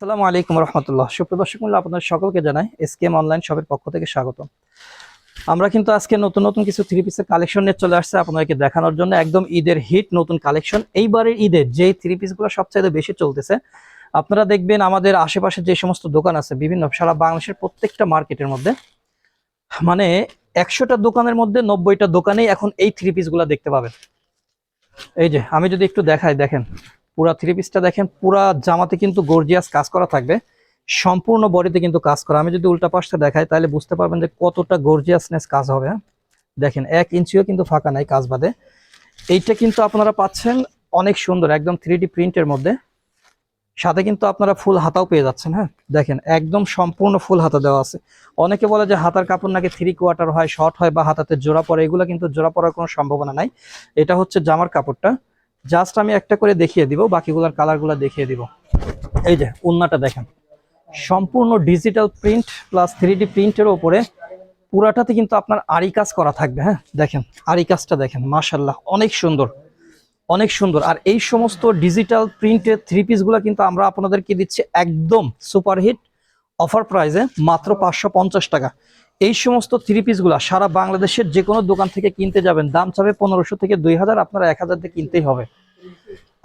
আসসালামু আলাইকুম রহমতুল্লাহ। সুপ্রিয় দর্শক মূল্য আপনাদের সকলকে জানাই এসকেএম অনলাইন শপের পক্ষ থেকে স্বাগত। আমরা কিন্তু আজকে নতুন নতুন কিছু থ্রি পিসের কালেকশন নিয়ে চলে আসছে আপনাদেরকে দেখানোর জন্য। একদম ঈদের হিট নতুন কালেকশন। এইবারের ঈদের যেই থ্রি পিসগুলো সবচাইতে বেশি চলতেছে, আপনারা দেখবেন আমাদের আশেপাশে যে সমস্ত দোকান আছে বিভিন্ন সারা বাংলাদেশের প্রত্যেকটা মার্কেটের মধ্যে, মানে 100টা দোকানের মধ্যে 90টা দোকানেই এখন এই থ্রি পিসগুলো দেখতে পাবেন। এই যে আমি যদি একটু দেখাই, দেখেন পুরা থ্রি পিসটা দেখেন, পুরা জামাতে কিন্তু গর্জিয়াস কাজ করা থাকবে, সম্পূর্ণ বডিতে কিন্তু কাজ করা। আমি যদি উল্টা পাশটা দেখাই তাহলে বুঝতে পারবেন যে কতটা গর্জিয়াসনেস কাজ হবে। হ্যাঁ, দেখেন 1 ইঞ্চিও কিন্তু ফাঁকা নাই কাজ বাদে। এইটা কিন্তু আপনারা পাচ্ছেন অনেক সুন্দর একদম 3D প্রিন্টের মধ্যে, সাথে কিন্তু আপনারা ফুল হাতাও পেয়ে যাচ্ছেন। হ্যাঁ, দেখেন একদম সম্পূর্ণ ফুল হাতা দেওয়া আছে। অনেকে বলে যে হাতার কাপড় নাকি 3/4 হয়, শর্ট হয় বা হাতাতে জোড়া পড়ে, এগুলো কিন্তু জোড়া পড়ার কোনো সম্ভাবনা নাই। এটা হচ্ছে জামার কাপড়টা। জাস্ট আমি একটা করে দেখিয়ে দিব, বাকিগুলোর কালারগুলো দেখিয়ে দিব। এই যে ওন্নাটা দেখেন, সম্পূর্ণ ডিজিটাল প্রিন্ট প্লাস 3D প্রিন্টের ওপরে পুরাটাতে কিন্তু আপনার আরি কাজ করা থাকবে। হ্যাঁ, দেখেন আরি কাজটা দেখেন, মাশাআল্লাহ অনেক সুন্দর, অনেক সুন্দর। আর এই সমস্ত ডিজিটাল প্রিন্টের থ্রি পিসগুলো কিন্তু আমরা আপনাদেরকে দিচ্ছি একদম সুপারহিট অফার প্রাইসে, মাত্র 550 টাকা। এই সমস্ত থ্রি পিসগুলো সারা বাংলাদেশের যে কোনো দোকান থেকে কিনতে যাবেন, দাম চাবে 1500 থেকে 2000, আপনারা 1000 দিয়ে কিনতেই হবে।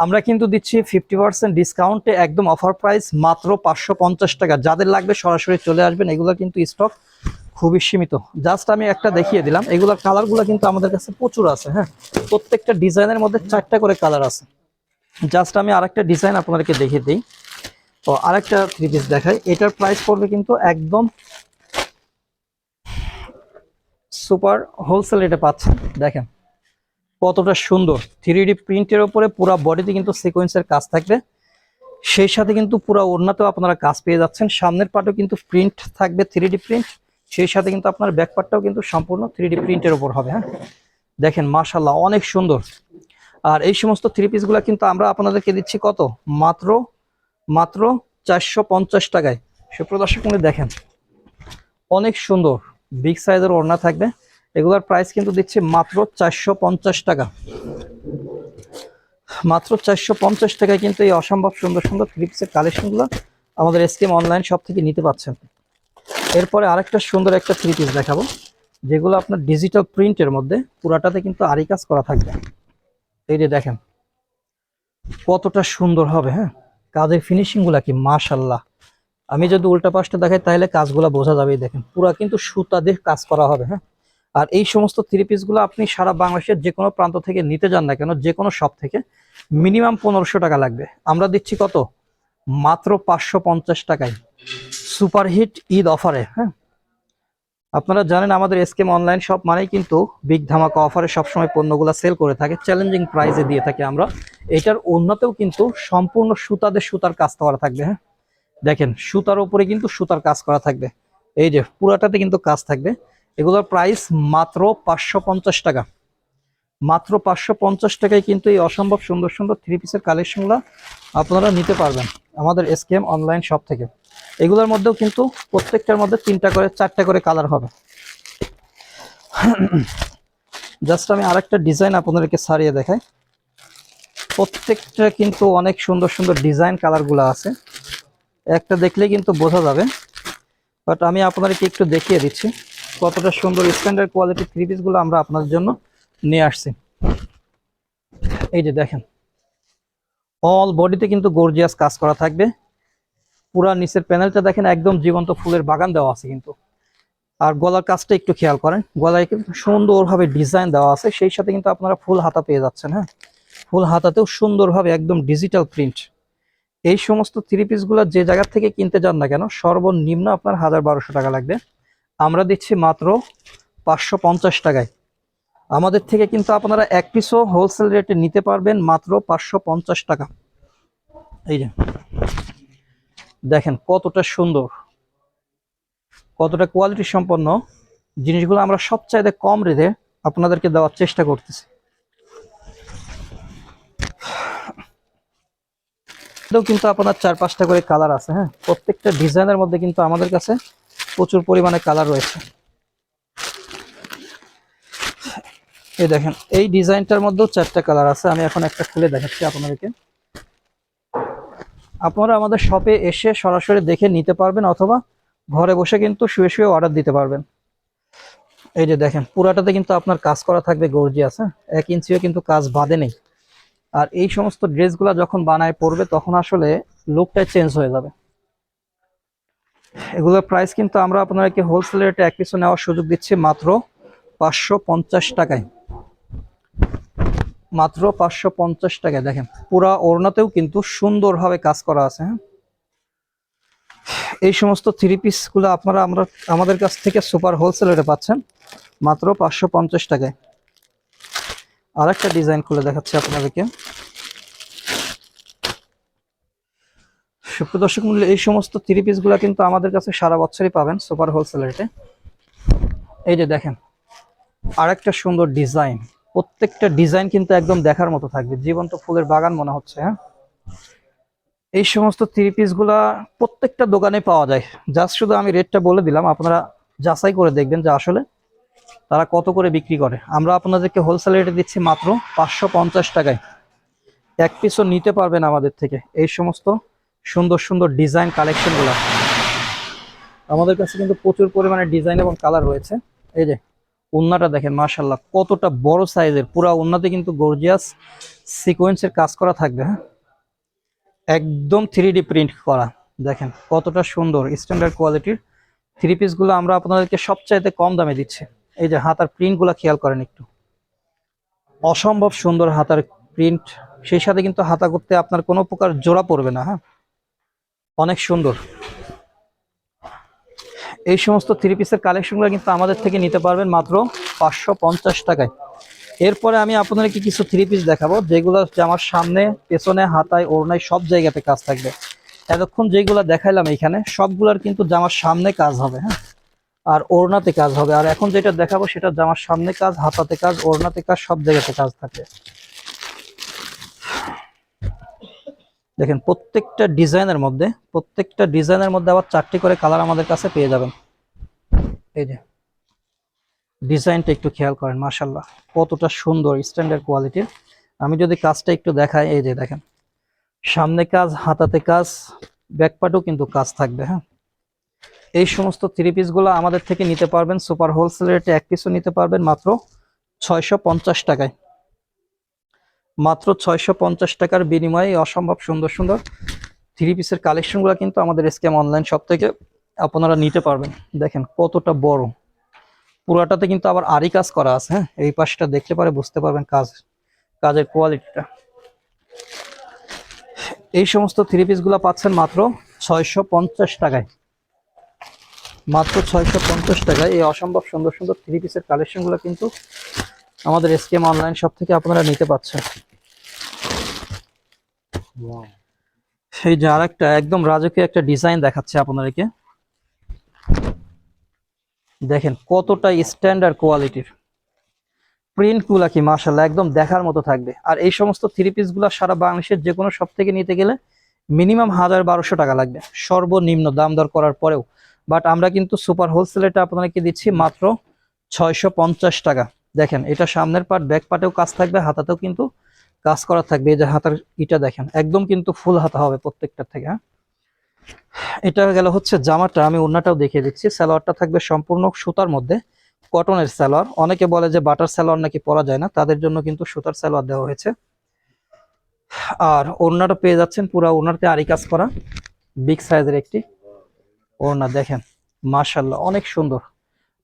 আমরা কিন্তু দিচ্ছি 50% ডিসকাউন্টে একদম অফার প্রাইস মাত্র 550 টাকা। যাদের লাগবে সরাসরি চলে আসবেন, এগুলো কিন্তু স্টক খুবই সীমিত। জাস্ট আমি একটা দেখিয়ে দিলাম, এগুলোর কালারগুলো কিন্তু আমাদের কাছে প্রচুর আছে। হ্যাঁ, প্রত্যেকটা ডিজাইনের মধ্যে 4টা করে কালার আছে। জাস্ট আমি আরেকটা ডিজাইন আপনাদেরকে দেখিয়ে দিই। তো আরেকটা থ্রি পিস দেখাই, এটার প্রাইস পড়বে কিন্তু একদম সুপার হোলসেল রেটে পাচ্ছেন। দেখেন কতটা সুন্দর 3D প্রিন্টের ওপরে পুরো বডিতে কিন্তু সিকোয়েন্সের কাজ থাকবে, সেই সাথে কিন্তু পুরো ওড়নাতেও আপনারা কাজ পেয়ে যাচ্ছেন। সামনের পাটও কিন্তু প্রিন্ট থাকবে 3D প্রিন্ট, সেই সাথে কিন্তু আপনার ব্যাক পার্টটাও কিন্তু সম্পূর্ণ 3D প্রিন্টের ওপর হবে। হ্যাঁ, দেখেন মাশাআল্লাহ অনেক সুন্দর। আর এই সমস্ত থ্রি পিসগুলো কিন্তু আমরা আপনাদেরকে দিচ্ছি কত, মাত্র মাত্র 450 টাকায়। সুপ্রদর্শক মূল্যে দেখেন অনেক সুন্দর বিগ সাইজের ওড়না থাকবে। এগুলোর প্রাইস কিন্তু দিচ্ছি মাত্র 450 টাকা। মাত্র 450 টাকায় কিন্তু এই অসম্ভব সুন্দর সুন্দর থ্রি পিসের কালেকশনগুলো আমাদের এসকেএম অনলাইন শপ থেকে নিতে পাচ্ছেন। এরপরে আরেকটা সুন্দর একটা থ্রি পিস দেখাবো, যেগুলো আপনার ডিজিটাল প্রিন্টের মধ্যে পুরাটাতে কিন্তু আরি কাজ করা থাকবে। এই যে দেখেন কতটা সুন্দর হবে। হ্যাঁ, কাজের ফিনিশিং গুলা কি মাশাআল্লাহ। আমি যদি উল্টা পাশটা দেখাই তাহলে কাজগুলো বোঝা যাবে। দেখেন পুরা কিন্তু সুতা দিয়ে কাজ করা হবে। হ্যাঁ, আর এই সমস্ত থ্রি পিসগুলো আপনি সারা বাংলাদেশের যে কোনো প্রান্ত থেকে নিতে যান না কেন, যে কোনো শপ থেকে মিনিমাম 1500 টাকা লাগবে। আমরা দিচ্ছি কত, মাত্র 550 টাকায় সুপারহিট ঈদ অফারে। হ্যাঁ, আপনারা জানেন আমাদের এসকেএম অনলাইন শপ মানেই কিন্তু বিগ ধামাকা অফারে সবসময় পণ্যগুলো সেল করে থাকে, চ্যালেঞ্জিং প্রাইসে দিয়ে থাকি আমরা। এটার অন্যতেও কিন্তু সম্পূর্ণ সুতার কাজ করা থাকবে। হ্যাঁ, দেখেন সুতার উপরে কিন্তু সুতার কাজ করা থাকবে, এই যে পুরাটাতে কিন্তু কাজ থাকবে। এগুলোর প্রাইস মাত্র 550 টাকা। মাত্র 550 টাকায় কিন্তু এই অসম্ভব সুন্দর সুন্দর থ্রি পিসের কালেকশনগুলো আপনারা নিতে পারবেন আমাদের এসকেএম অনলাইন শপ থেকে। এগুলোর মধ্যেও কিন্তু প্রত্যেকটার মধ্যে 3টা করে 4টা করে কালার হবে। জাস্ট আমি আরেকটা ডিজাইন আপনাদেরকে ছাড়িয়ে দেখাই। প্রত্যেকটা কিন্তু অনেক সুন্দর সুন্দর ডিজাইন কালারগুলো আছে, একটা দেখলেই কিন্তু বোঝা যাবে। বাট আমি আপনাদেরকে একটু দেখিয়ে দিচ্ছি কতটা সুন্দর স্ট্যান্ডার্ড কোয়ালিটির থ্রি পিসগুলো আমরা আপনাদের জন্য নিয়ে আসছি। এই যে দেখেন অল বডিতে কিন্তু গর্জিয়াস কাজ করা থাকবে। পুরা নিচের প্যানেলটা দেখেন একদম জীবন্ত ফুলের বাগান দেওয়া আছে কিন্তু। আর গলার কাজটা একটু খেয়াল করেন, গলায় কিন্তু সুন্দরভাবে ডিজাইন দেওয়া আছে, সেই সাথে কিন্তু আপনারা ফুল হাতা পেয়ে যাচ্ছেন। হ্যাঁ, ফুল হাতাতেও সুন্দরভাবে একদম ডিজিটাল প্রিন্ট। এই সমস্ত থ্রি পিসগুলো যে জায়গা থেকে কিনতে যান না কেন সর্বনিম্ন আপনার 1000-1200 টাকা লাগবে। আমরা দিচ্ছি মাত্র 550 টাকায়। আমাদের থেকে কিন্তু আপনারা এক পিসও হোলসেল রেটে নিতে পারবেন মাত্র 550 টাকা। এই যে দেখেন কতটা সুন্দর, কতটা কোয়ালিটি সম্পন্ন জিনিসগুলো আমরা সবচাইতে কম রেটে আপনাদেরকে দেওয়ার চেষ্টা করতেছি। কিন্তু আপনার 4-5টা করে কালার আছে। হ্যাঁ, প্রত্যেকটা ডিজাইনের মধ্যে কিন্তু আমাদের কাছে প্রচুর পরিমাণে কালার রয়েছে। এই দেখেন এই ডিজাইনটার মধ্যেও 4টা কালার আছে। আমি এখন একটা খুলে দেখাচ্ছি আপনাদেরকে। আপনারা আমাদের শপে এসে সরাসরি দেখে নিতে পারবেন, অথবা ঘরে বসে কিন্তু শুয়ে শুয়ে অর্ডার দিতে পারবেন। এই যে দেখেন পুরাটাতে কিন্তু আপনার কাজ করা থাকবে গর্জিয়াস, হ্যাঁ, 1 ইঞ্চিও কিন্তু কাজ বাদে নেই। আর এই সমস্ত ড্রেসগুলা যখন বানায় পরবে তখন আসলে লুকটা চেঞ্জ হয়ে যাবে। এগুলোর প্রাইস কিন্তু আমরা আপনাদেরকে হোলসেল রেটে এক পিছু নেওয়ার সুযোগ দিচ্ছি মাত্র 550 টাকায়। মাত্র 550 টাকায়। দেখেন পুরা ওড়নাতেও কিন্তু সুন্দরভাবে কাজ করা আছে, হ্যাঁ। এই সমস্ত থ্রি পিস গুলো আপনারা আমাদের কাছ থেকে সুপার হোলসেল রেটে পাচ্ছেন মাত্র 550 টাকায়। আর একটা ডিজাইন খুলে দেখাচ্ছি আপনাদেরকে। সুপ্রিয় দর্শক মূল্য, এই সমস্ত থ্রি পিস গুলা কিন্তু আমাদের কাছে সারা বছরই পাবেন সুপার হোলসেল রেটে। এই যে দেখেন আর একটা সুন্দর ডিজাইন, প্রত্যেকটা ডিজাইন কিন্তু একদম দেখার মতো থাকবে, জীবন্ত ফুলের বাগান মনে হচ্ছে, হ্যাঁ। এই সমস্ত থ্রি পিস গুলা প্রত্যেকটা দোকানে পাওয়া যায়। জাস্ট শুধু আমি রেটটা বলে দিলাম, আপনারা যাচাই করে দেখবেন যে আসলে তারা কত করে বিক্রি করে। আমরা আপনাদেরকে হোলসেল রেটে দিচ্ছি মাত্র 550 টাকায়। এক পিসও নিতে পারবেন আমাদের থেকে এই সমস্ত সুন্দর সুন্দর ডিজাইন কালেকশন গুলা। আমাদের কাছে কিন্তু প্রচুর পরিমাণে ডিজাইন এবং কালার রয়েছে। এই যে ওড়নাটা দেখেন মাশাআল্লাহ কতটা বড় সাইজের, পুরা ওড়নাতে কিন্তু গর্জিয়াস সিকোয়েন্সের কাজ করা থাকবে, হ্যাঁ, একদম 3D প্রিন্ট করা। দেখেন কতটা সুন্দর স্ট্যান্ডার্ড কোয়ালিটির থ্রি পিস গুলো আমরা আপনাদেরকে সবচাইতে কম দামে দিচ্ছি। এই যে হাতার প্রিন্ট গুলা খেয়াল করেন একটু, অসম্ভব সুন্দর হাতার প্রিন্ট। সেই সাথে কিন্তু হাতা করতে আপনার কোনো প্রকার জোড়া পড়বে না, হ্যাঁ, অনেক সুন্দর। এই সমস্ত থ্রি পিসের কালেকশনগুলো কিন্তু আমাদের থেকে নিতে পারবেন মাত্র 550 টাকায়। এরপরে আমি আপনাদেরকে কিছু থ্রি পিস দেখাবো যেগুলো জামার সামনে, পেছনে, হাতায়, ওড়নায় সব জায়গাতে কাজ থাকবে। এতক্ষণ যেগুলো দেখাইলাম এখানে সবগুলোর কিন্তু জামার সামনে কাজ হবে, হ্যাঁ, আর ওড়নাতে কাজ হবে। আর এখন যেটা দেখাবো সেটা জামার সামনে কাজ, হাতাতে কাজ, ওড়নাতে কাজ, সব জায়গাতে কাজ থাকবে। দেখেন প্রত্যেকটা ডিজাইনের মধ্যে আবার 4টি করে কালার আমাদের কাছে পেয়ে যাবেন। এই যে ডিজাইনটা একটু খেয়াল করেন, মাশাআল্লাহ কতটা সুন্দর স্ট্যান্ডার্ড কোয়ালিটির। আমি যদি কাজটা একটু দেখাই, এই যে দেখেন সামনে কাজ, হাতাতে কাজ, ব্যাকপার্টও কিন্তু কাজ থাকবে, হ্যাঁ। এই সমস্ত থ্রি পিস গুলো আমাদের থেকে নিতে পারবেন সুপার হোলসেল রেটে, এক পিসও নিতে পারবেন মাত্র 650 টাকায়। মাত্র 650 টাকার বিনিময়ে অসম্ভব সুন্দর সুন্দর থ্রি পিসের কালেকশনগুলো কিন্তু আমাদের এসকেএম অনলাইন শপ থেকে আপনারা নিতে পারবেন। দেখেন কতটা বড়, পুরাটাতে কিন্তু আবার আরি কাজ করা আছে, হ্যাঁ, এই পাশটা দেখলে পরে বুঝতে পারবেন কাজের কোয়ালিটিটা। এই সমস্ত থ্রি পিস গুলা পাচ্ছেন মাত্র 650 টাকায়। মাত্র 650 টাকায় এই অসম্ভব সুন্দর সুন্দর থ্রি পিসের কালেকশনগুলো কিন্তু আমাদের এসকেএম অনলাইন শপ থেকে আপনারা নিতে পাচ্ছেন। সেই যে আরেকটা একদম রাজকীয় একটা ডিজাইন দেখাচ্ছে আপনাদেরকে। দেখেন কতটা স্ট্যান্ডার্ড কোয়ালিটির প্রিন্ট গুলা, কি মাশাআল্লাহ একদম দেখার মতো থাকবে। আর এই সমস্ত থ্রি পিস গুলা সারা বাংলাদেশের যে কোনো শপ থেকে নিতে গেলে মিনিমাম 1000-1200 টাকা লাগবে সর্বনিম্ন দাম দর করার পরেও। বাট আমরা কিন্তু সুপার হোলসেলেটা আপনাদেরকে দিচ্ছি মাত্র 650 টাকা। দেখেন এটা সামনের পার্ট, ব্যাক পার্টেও কাজ থাকবে, হাতাতেও কিন্তু কাজ করা থাকবে। এই যে হাতার ইটা দেখেন একদম কিন্তু ফুল হাতা হবে প্রত্যেকটা থেকে, হ্যাঁ। এটা গেল হচ্ছে জামাটা, আমি ওড়নাটাও দেখিয়ে দিচ্ছি। সালোয়ারটা থাকবে সম্পূর্ণ সুতার মধ্যে, কটনের সালোয়ার। অনেকে বলে যে বাটার সালোয়ার নাকি পরা যায় না, তাদের জন্য কিন্তু সুতার সালোয়ার দেওয়া হয়েছে। আর ওড়নাটা পেয়ে যাচ্ছেন পুরো ওড়নাতে আরি কাজ করা, বিগ সাইজের একটি ওড়না। দেখেন মাশাআল্লাহ অনেক সুন্দর।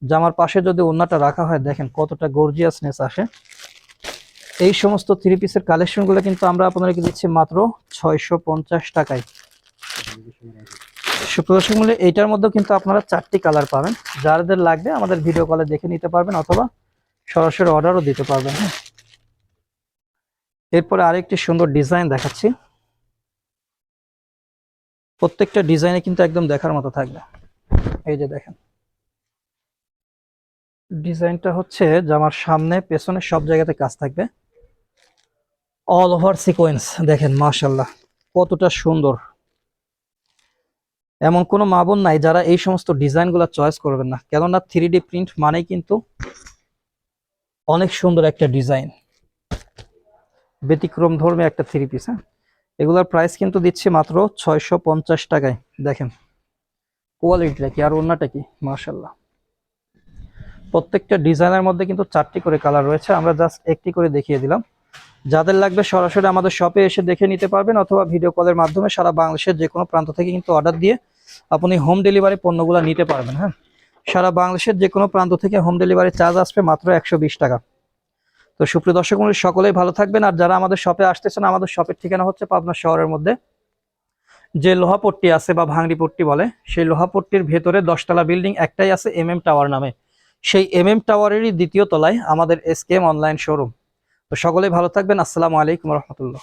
জামার পাশে যদি ওড়নাটা রাখা হয় দেখেন কতটা গর্জিয়াসনেস আসে। এই সমস্ত থ্রি পিসের কালেকশনগুলো কিন্তু আমরা আপনাদেরকে দিচ্ছি মাত্র 650 টাকায়। সুপ্রদর্শক মূল্যে এইটার মধ্যে কিন্তু আপনারা 4টি কালার পাবেন। যাদের লাগবে আমাদের ভিডিও কলে দেখে নিতে পারবেন, অথবা সরাসরি অর্ডারও দিতে পারবেন, হ্যাঁ। এরপরে আরেকটি সুন্দর ডিজাইন দেখাচ্ছি। প্রত্যেকটা ডিজাইনে কিন্তু একদম দেখার মতো থাকবে। এই যে দেখেন ডিজাইনটা হচ্ছে জামার সামনে, পেছনে সব জায়গাতে কাজ থাকবে, অল ওভার সিকোয়েন্স। দেখেন মাশাআল্লাহ কতটা সুন্দর। এমন কোনো মা বোন নাই যারা এই সমস্ত ডিজাইনগুলো চয়েস করবেন না, কেননা 3D প্রিন্ট মানেই কিন্তু অনেক সুন্দর একটা ডিজাইন, ব্যতিক্রম ধর্মী একটা থ্রি পিস, হ্যাঁ। এগুলোর প্রাইস কিন্তু দিচ্ছি মাত্র 650 টাকায়। দেখেন কোয়ালিটিটা কি আর ওন্নাটা কি, মাশাআল্লাহ। প্রত্যেকটা ডিজাইনের মধ্যে কিন্তু 4টি করে কালার রয়েছে, আমরা জাস্ট একটি করে দেখিয়ে দিলাম। যাদের লাগবে সরাসরি আমাদের শপে এসে দেখে নিতে পারবেন, অথবা ভিডিও কলের মাধ্যমে সারা বাংলাদেশের যে কোনো প্রান্ত থেকে কিন্তু অর্ডার দিয়ে আপনি হোম ডেলিভারি পণ্যগুলো নিতে পারবেন। হ্যাঁ, সারা বাংলাদেশের যে কোনো প্রান্ত থেকে হোম ডেলিভারি চার্জ আসবে মাত্র 120 টাকা। তো সুপ্রিয় দর্শক মণ্ডলী, সকলেই ভালো থাকবেন। আর যারা আমাদের শপে আসতেছেন, আমাদের শপের ঠিকানা হচ্ছে পাবনা শহরের মধ্যে যে লোহাপট্টি আছে বা ভাঙড়ি পট্টি বলে, সেই লোহাপট্টির ভেতরে 10তলা বিল্ডিং একটাই আছে টাওয়ার নামে। সেই টাওয়ারেরই দ্বিতীয় তলায় আমাদের এসকেএম অনলাইন শোরুম। তো সকলেই ভালো থাকবেন। আসসালামু আলাইকুম রহমতুল্লাহ।